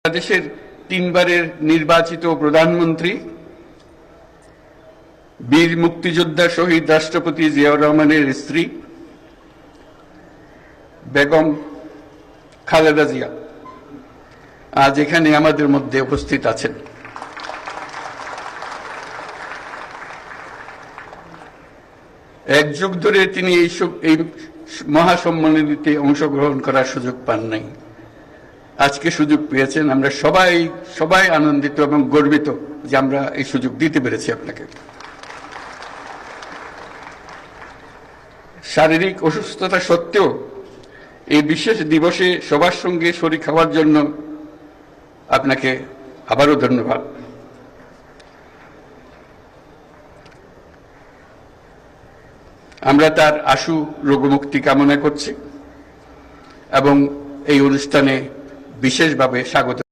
বাংলাদেশের তিনবারের নির্বাচিত প্রধানমন্ত্রী বীর মুক্তিযোদ্ধা শহীদ রাষ্ট্রপতি জিয়াউর রহমানের স্ত্রী বেগম খালেদা জিয়া আজ এখানে আমাদের মধ্যে উপস্থিত আছেন। এক যুগ ধরে তিনি এই মহাসম্মেলনীতে অংশগ্রহণ করার সুযোগ পান নাই। আজকে সুযোগ পেয়েছেন। আমরা সবাই আনন্দিত এবং গর্বিত যে আমরা এই সুযোগ দিতে পেরেছি আপনাকে। শারীরিক অসুস্থতা সত্ত্বেও এই বিশেষ দিবসে সবার সঙ্গে শরীক হওয়ার জন্য আপনাকে আবারও ধন্যবাদ। আমরা তার আশু রোগমুক্তি কামনা করছি এবং এই অনুষ্ঠানে বিশেষভাবে স্বাগত